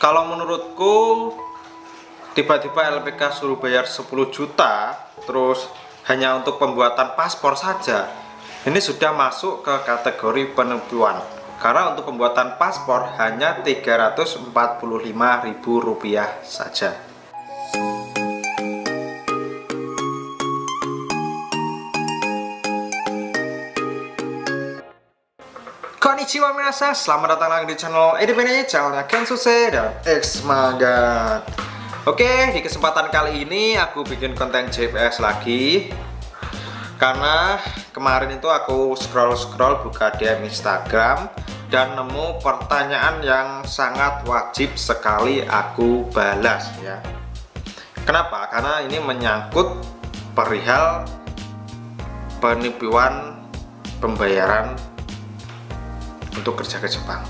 Kalau menurutku tiba-tiba LPK suruh bayar 10 juta terus hanya untuk pembuatan paspor saja, ini sudah masuk ke kategori penipuan. Karena untuk pembuatan paspor hanya Rp345.000 saja. Konnichiwa minasan, selamat datang lagi di channel EDPN, channelnya Kensuse dan X Magan. Oke, di kesempatan kali ini aku bikin konten JPS lagi. Karena kemarin itu aku scroll buka DM Instagram dan nemu pertanyaan yang sangat wajib sekali aku balas ya. Kenapa? Karena ini menyangkut perihal penipuan pembayaran untuk kerja ke Jepang.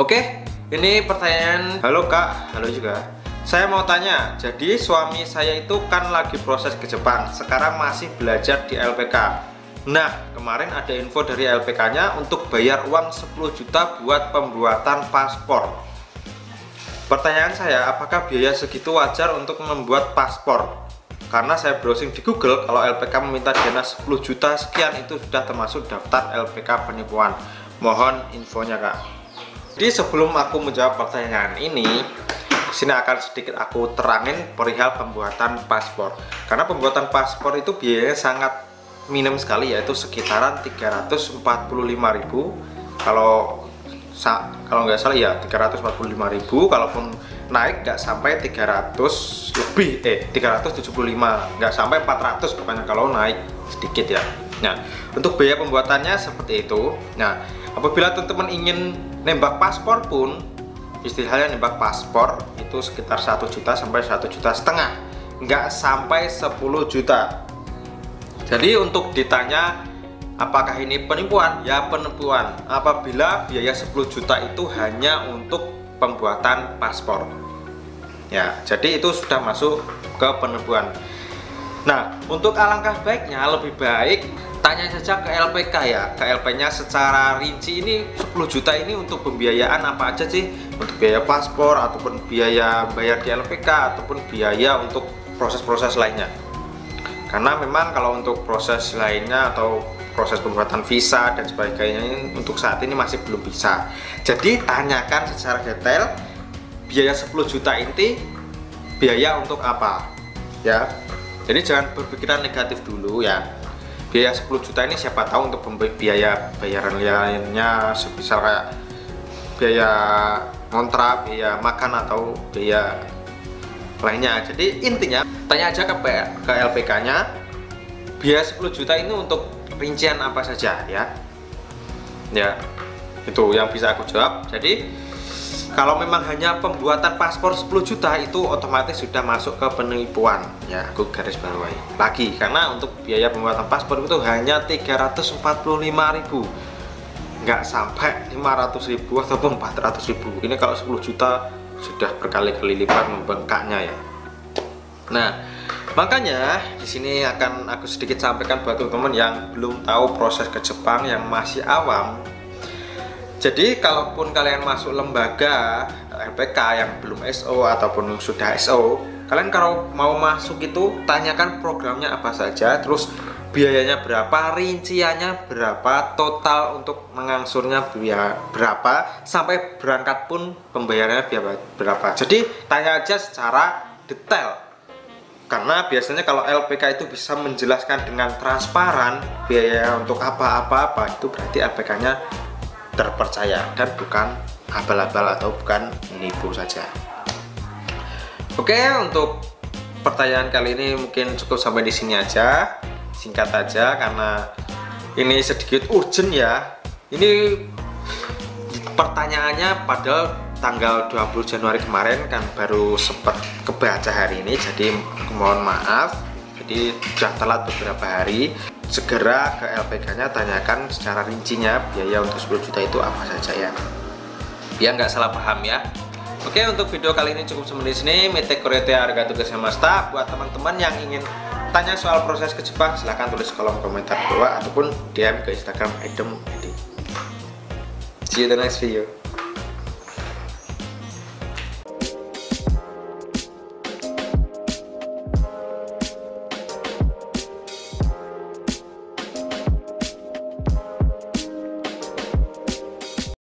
Oke, ini pertanyaan. Halo Kak, halo juga. Saya mau tanya, jadi suami saya itu kan lagi proses ke Jepang, sekarang masih belajar di LPK. Nah, kemarin ada info dari LPK-nya untuk bayar uang 10 juta buat pembuatan paspor. Pertanyaan saya, apakah biaya segitu wajar untuk membuat paspor? Karena saya browsing di Google, kalau LPK meminta dana 10 juta sekian itu sudah termasuk daftar LPK penipuan. Mohon infonya Kak. Jadi sebelum aku menjawab pertanyaan ini, sini akan sedikit aku terangin perihal pembuatan paspor. Karena pembuatan paspor itu biayanya sangat minim sekali, yaitu sekitaran 345.000. Kalau nggak salah ya 345.000, kalaupun naik nggak sampai 300 lebih 375, nggak sampai 400 pokoknya kalau naik sedikit ya. Nah, untuk biaya pembuatannya seperti itu. Nah, apabila teman-teman ingin nembak paspor pun, istilahnya nembak paspor itu sekitar 1 juta sampai 1,5 juta, nggak sampai 10 juta. Jadi untuk ditanya apakah ini penipuan? Ya penipuan apabila biaya 10 juta itu hanya untuk pembuatan paspor. Ya, jadi itu sudah masuk ke penipuan. Nah, untuk alangkah baiknya lebih baik tanya saja ke LPK ya, ke LP-nya secara rinci ini 10 juta ini untuk pembiayaan apa aja sih? Untuk biaya paspor ataupun biaya bayar di LPK ataupun biaya untuk proses-proses lainnya. Karena memang kalau untuk proses lainnya atau proses pembuatan visa dan sebagainya ini untuk saat ini masih belum bisa. Jadi tanyakan secara detail biaya 10 juta ini biaya untuk apa ya. Jadi jangan berpikiran negatif dulu ya. Biaya 10 juta ini siapa tahu untuk biaya bayaran lainnya, semisal kayak biaya kontrak, biaya makan atau biaya lainnya. Jadi intinya tanya aja ke LPK-nya biaya 10 juta ini untuk rincian apa saja ya. Ya, itu yang bisa aku jawab. Jadi kalau memang hanya pembuatan paspor 10 juta itu otomatis sudah masuk ke penipuan ya, aku garis bawahi lagi. Karena untuk biaya pembuatan paspor itu hanya 345.000, nggak sampai 500.000 ataupun 400.000. Ini kalau 10 juta sudah berkali-kali lipat membengkaknya ya. Nah, makanya di sini akan aku sedikit sampaikan buat teman-teman yang belum tahu proses ke Jepang, yang masih awam. Jadi kalaupun kalian masuk lembaga LPK yang belum SO ataupun sudah SO, kalian kalau mau masuk itu tanyakan programnya apa saja, terus biayanya berapa, rinciannya berapa, total untuk mengangsurnya berapa, sampai berangkat pun pembayarannya berapa. Jadi tanya aja secara detail. Karena biasanya kalau LPK itu bisa menjelaskan dengan transparan biaya untuk apa-apa, itu berarti LPK-nya terpercaya dan bukan abal-abal atau bukan menipu saja. Oke, untuk pertanyaan kali ini mungkin cukup sampai di sini aja. Singkat aja karena ini sedikit urgent ya. Ini pertanyaannya padahal tanggal 20 Januari kemarin kan baru sempat kebaca hari ini, jadi mohon maaf. Jadi sudah telat beberapa hari. Segera ke LPK-nya tanyakan secara rincinya biaya untuk 10 juta itu apa saja ya, biar nggak salah paham ya. Oke, untuk video kali ini cukup sampai di sini. Mite korete arigatou gozaimashita. Buat teman-teman yang ingin tanya soal proses ke Jepang, silahkan tulis kolom komentar di bawah ataupun DM ke Instagram @edem. See you the next video.